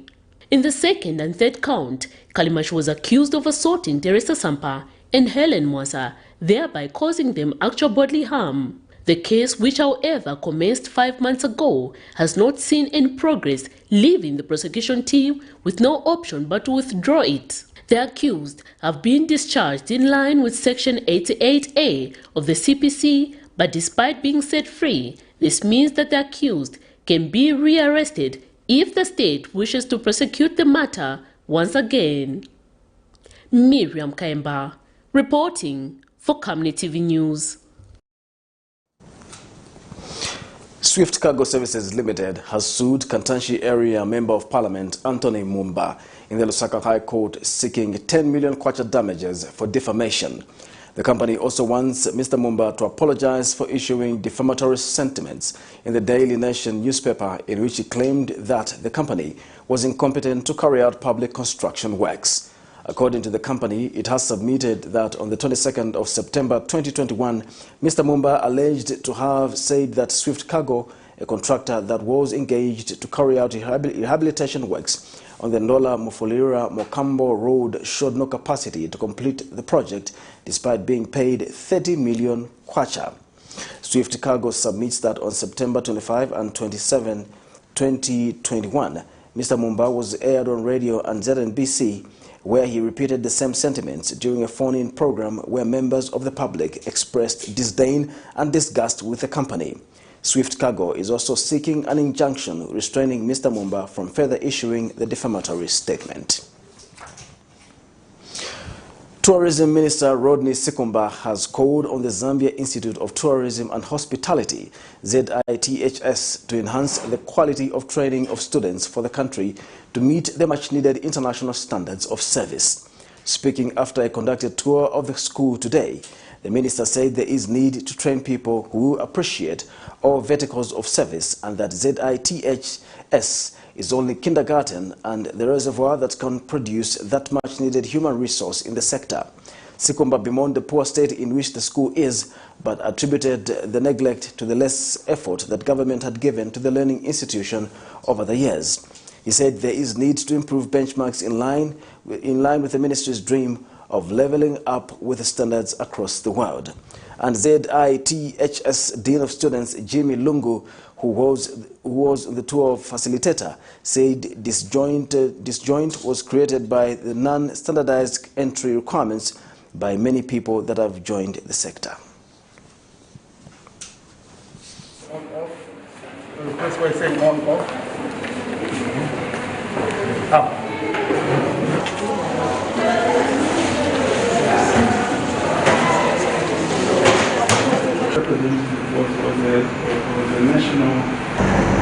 In the 2nd and 3rd count, Kalimanshi was accused of assaulting Teresa Sampa and Helen Mwansa, thereby causing them actual bodily harm. The case, which however commenced 5 months ago, has not seen any progress, leaving the prosecution team with no option but to withdraw it. The accused have been discharged in line with Section 88A of the CPC, but despite being set free, this means that the accused can be rearrested if the state wishes to prosecute the matter once again. Miriam Kaimba, reporting for Camnet TV News. Swift Cargo Services Limited has sued Kantanshi Area Member of Parliament Anthony Mumba in the Lusaka High Court seeking 10 million kwacha damages for defamation. The company also wants Mr. Mumba to apologize for issuing defamatory sentiments in the Daily Nation newspaper in which he claimed that the company was incompetent to carry out public construction works. According to the company, it has submitted that on the 22nd of September 2021, Mr. Mumba alleged to have said that Swift Cargo, a contractor that was engaged to carry out rehabilitation works on the Ndola Mufulira Mokambo Road, showed no capacity to complete the project despite being paid 30 million kwacha. Swift Cargo submits that on September 25 and 27, 2021, Mr. Mumba was aired on radio and ZNBC, where he repeated the same sentiments during a phone-in program where members of the public expressed disdain and disgust with the company. Swift Cargo is also seeking an injunction restraining Mr. Mumba from further issuing the defamatory statement. Tourism Minister Rodney Sikumba has called on the Zambia Institute of Tourism and Hospitality, ZITHS, to enhance the quality of training of students for the country to meet the much-needed international standards of service. Speaking after a conducted tour of the school today, the minister said there is need to train people who appreciate all verticals of service and that ZITHS is only kindergarten and the reservoir that can produce that much-needed human resource in the sector. Sikumba bemoaned the poor state in which the school is, but attributed the neglect to the less effort that government had given to the learning institution over the years. He said there is need to improve benchmarks in line with the ministry's dream of leveling up with the standards across the world. And ZITHS Dean of Students Jimmy Lungu, who was the tour facilitator, said disjoint was created by the non-standardized entry requirements by many people that have joined the sector. On off. Request by saying on off. Up. The national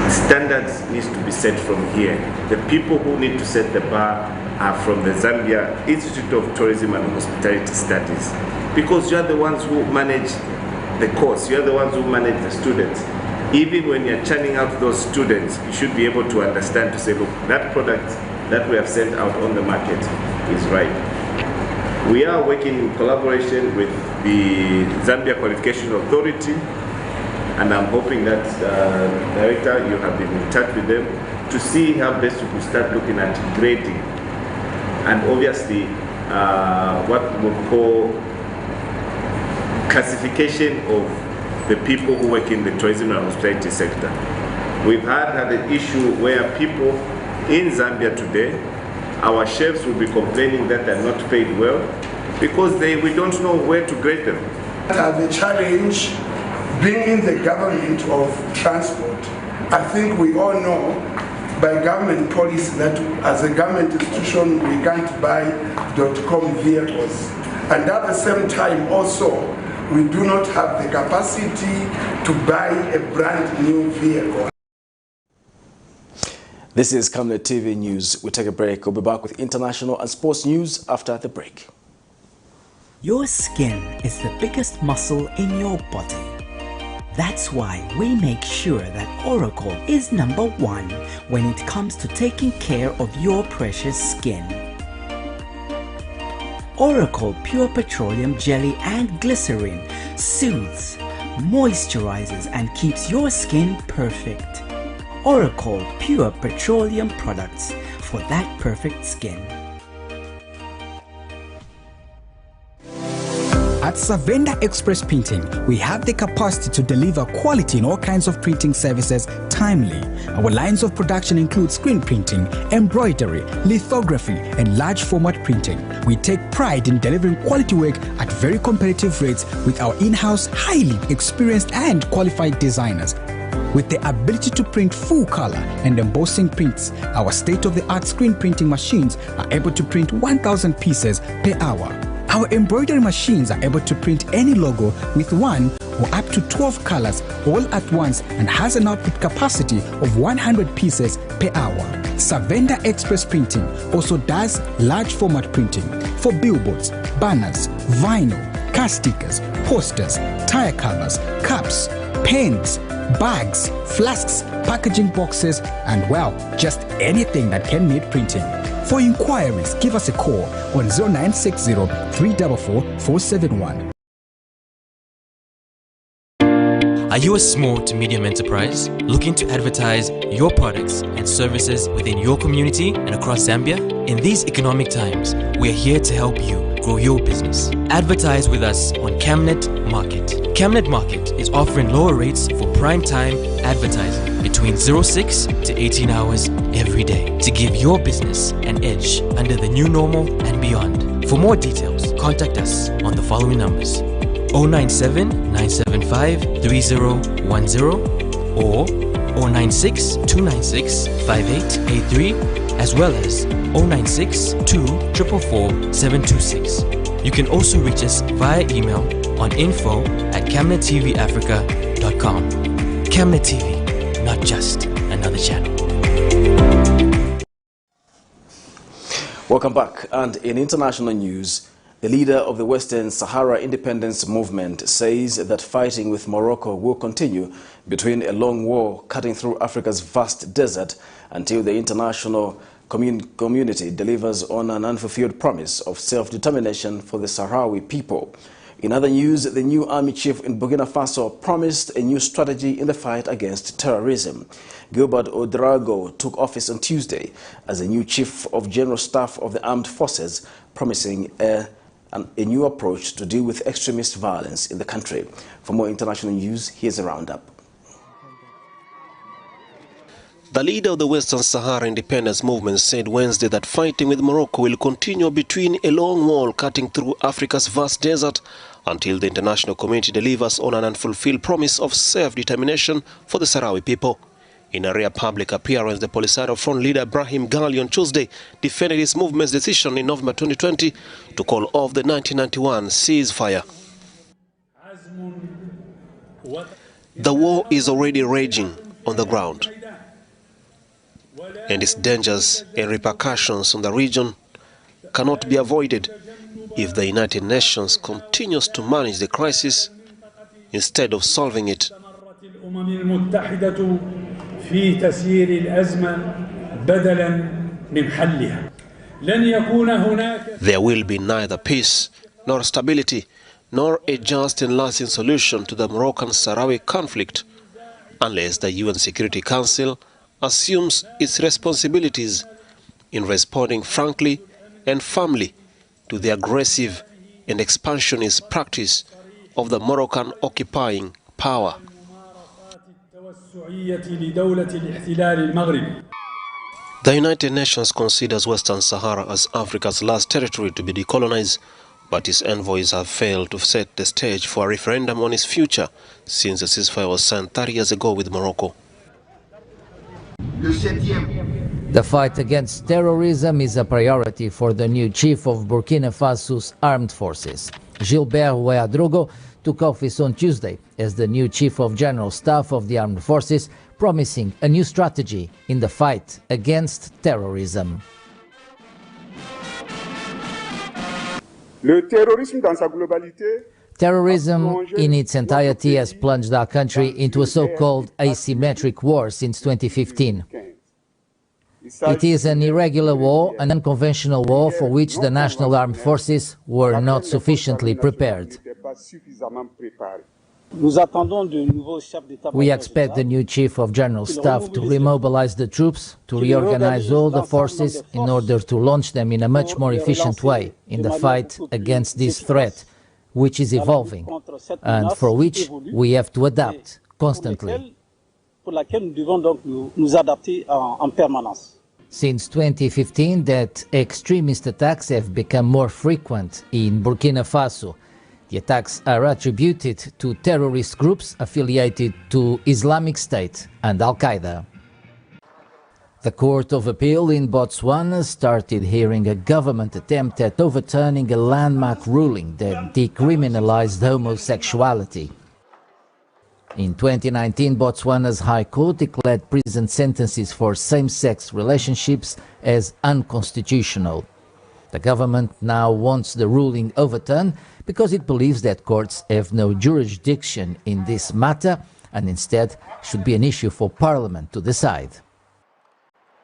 standards needs to be set from here. The people who need to set the bar are from the Zambia Institute of Tourism and Hospitality Studies, because you are the ones who manage the course, you are the ones who manage the students. Even when you're churning out those students, you should be able to understand to say, look, that product that we have sent out on the market is right. We are working in collaboration with the Zambia Qualification Authority, and I'm hoping that, Director, you have been in touch with them to see how best we could start looking at grading. And obviously, what we would call classification of the people who work in the tourism and hospitality sector. We've had an issue where people in Zambia today, our chefs will be complaining that they're not paid well because we don't know where to grade them. The challenge being in the government of transport, I think we all know by government policy that as a government institution we can't buy .com vehicles, and at the same time also we do not have the capacity to buy a brand new vehicle. This is Camnet TV News. We take a break. We'll be back with international and sports news after the break. Your skin is the biggest muscle in your body. That's why we make sure that Oracle is #1 when it comes to taking care of your precious skin. Oracle Pure Petroleum Jelly and Glycerin soothes, moisturizes and keeps your skin perfect. Oracle Pure Petroleum products for that perfect skin. At Savenda Express Printing, we have the capacity to deliver quality in all kinds of printing services timely. Our lines of production include screen printing, embroidery, lithography, and large format printing. We take pride in delivering quality work at very competitive rates with our in-house, highly experienced and qualified designers. With the ability to print full color and embossing prints, our state-of-the-art screen printing machines are able to print 1,000 pieces per hour. Our embroidery machines are able to print any logo with 1 or up to 12 colors all at once and has an output capacity of 100 pieces per hour. Savenda Express Printing also does large format printing for billboards, banners, vinyl, car stickers, posters, tire covers, cups, pens, bags, flasks, packaging boxes, and well, just anything that can need printing. For inquiries, give us a call on 0960 344 471. Are you a small to medium enterprise looking to advertise your products and services within your community and across Zambia? In these economic times, we are here to help you grow your business. Advertise with us on Camnet Market. Camnet Market is offering lower rates for prime time advertising between 06 to 18 hours every day to give your business an edge under the new normal and beyond. For more details, contact us on the following numbers: 097 975 3010 or 096 296 5883, as well as 096 244 726. You can also reach us via email on info@camnettvafrica.com. Camnet TV, not just another channel. Welcome back. And in international news, the leader of the Western Sahara Independence Movement says that fighting with Morocco will continue between a long war cutting through Africa's vast desert until the international community delivers on an unfulfilled promise of self-determination for the Sahrawi people. In other news, the new army chief in Burkina Faso promised a new strategy in the fight against terrorism. Gilbert Ouedraogo took office on Tuesday as the new chief of general staff of the armed forces, promising a new approach to deal with extremist violence in the country. For more international news, here's a roundup. The leader of the Western Sahara Independence Movement said Wednesday that fighting with Morocco will continue between a long wall cutting through Africa's vast desert until the international community delivers on an unfulfilled promise of self-determination for the Sahrawi people. In a rare public appearance, the Polisario Front leader Brahim Ghali on Tuesday defended his movement's decision in November 2020 to call off the 1991 ceasefire. The war is already raging on the ground, and its dangers and repercussions on the region cannot be avoided if the United Nations continues to manage the crisis instead of solving it. There will be neither peace nor stability nor a just and lasting solution to the Moroccan-Sahrawi conflict unless the UN Security Council assumes its responsibilities in responding frankly and firmly to the aggressive and expansionist practice of the Moroccan occupying power. The United Nations considers Western Sahara as Africa's last territory to be decolonized, but its envoys have failed to set the stage for a referendum on its future since the ceasefire was signed 30 years ago with Morocco. The fight against terrorism is a priority for the new chief of Burkina Faso's armed forces. Gilbert Ouedraogo took office on Tuesday as the new chief of general staff of the armed forces, promising a new strategy in the fight against terrorism. Terrorism in its entirety has plunged our country into a so-called asymmetric war since 2015. It is an irregular war, an unconventional war for which the national armed forces were not sufficiently prepared. We expect the new chief of general staff to remobilize the troops, to reorganize all the forces in order to launch them in a much more efficient way in the fight against this threat, which is evolving and for which we have to adapt constantly. Since 2015, that extremist attacks have become more frequent in Burkina Faso. The attacks are attributed to terrorist groups affiliated to Islamic State and Al-Qaeda. The Court of Appeal in Botswana started hearing a government attempt at overturning a landmark ruling that decriminalized homosexuality. In 2019, Botswana's High Court declared prison sentences for same-sex relationships as unconstitutional. The government now wants the ruling overturned because it believes that courts have no jurisdiction in this matter and instead should be an issue for Parliament to decide.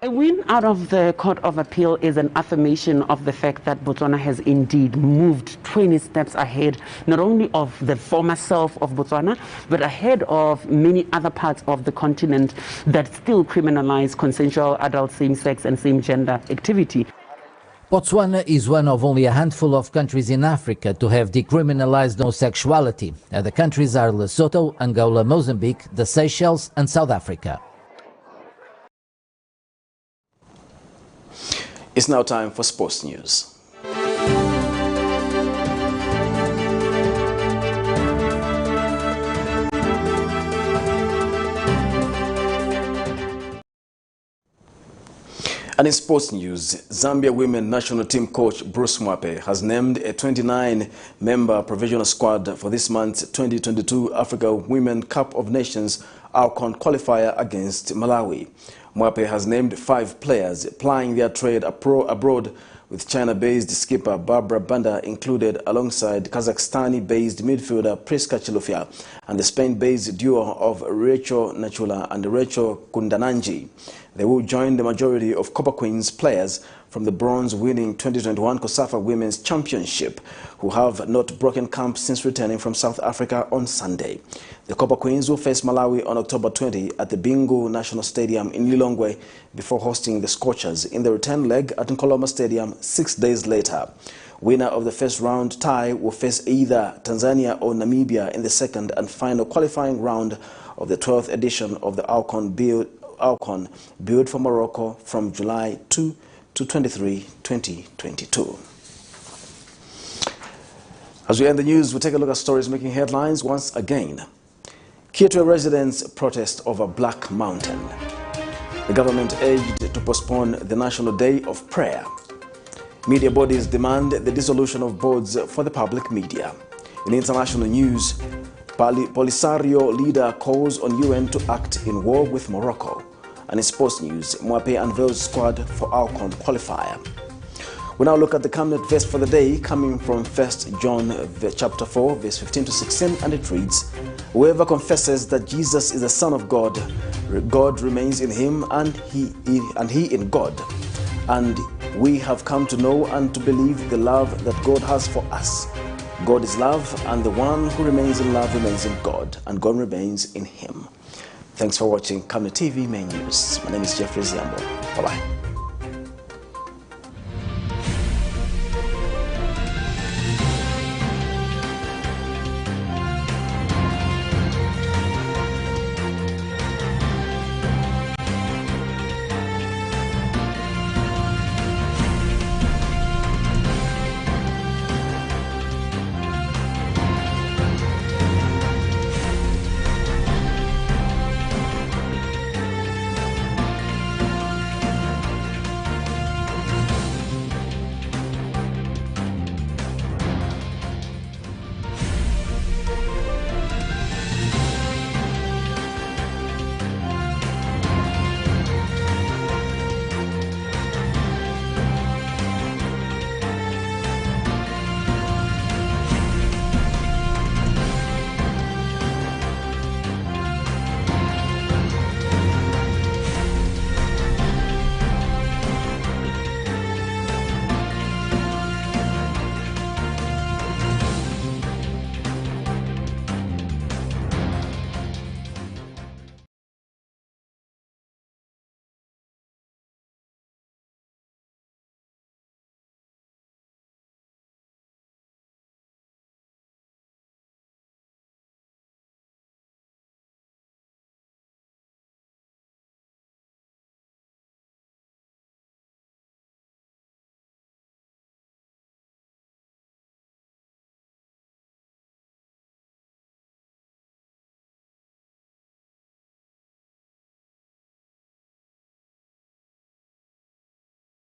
A win out of the Court of Appeal is an affirmation of the fact that Botswana has indeed moved 20 steps ahead, not only of the former self of Botswana, but ahead of many other parts of the continent that still criminalize consensual adult same-sex and same-gender activity. Botswana is one of only a handful of countries in Africa to have decriminalized homosexuality. Other countries are Lesotho, Angola, Mozambique, the Seychelles and South Africa. It's now time for sports news. And in sports news, Zambia women national team coach Bruce MWAPE has named a 29-member provisional squad for this month's 2022 Africa Women Cup of Nations AWCON qualifier against Malawi. MWAPE has named 5 players plying their trade abroad, with China-based skipper Barbara Banda included alongside Kazakhstani-based midfielder Priska Chilufya and the Spain-based duo of Rachel Nachula and Rachel Kundananji. They will join the majority of Copper Queens players from the bronze-winning 2021 COSAFA Women's Championship, who have not broken camp since returning from South Africa on Sunday. The Copper Queens will face Malawi on October 20 at the Bingu National Stadium in Lilongwe before hosting the Scorchers in the return leg at Nkoloma Stadium 6 days later. Winner of the first round tie will face either Tanzania or Namibia in the second and final qualifying round of the 12th edition of the AWCON built for Morocco from July 2 to 23, 2022. As we end the news, we'll take a look at stories making headlines once again. KITWE residents protest over Black Mountain. The government urged to postpone the National Day of Prayer. Media bodies demand the dissolution of boards for the public media. In international news, Polisario leader calls on UN to act in war with Morocco. And in sports news, MWAPE unveils squad for AWCON qualifier. We now look at the Camnet verse for the day, coming from 1 John chapter 4, verse 15 to 16, and it reads, "Whoever confesses that Jesus is the Son of God, God remains in him, and he in God. And we have come to know and to believe the love that God has for us. God is love, and the one who remains in love remains in God, and God remains in him." Thanks for watching Camnet TV Main News. My name is Jeffrey Ziambo. Bye-bye.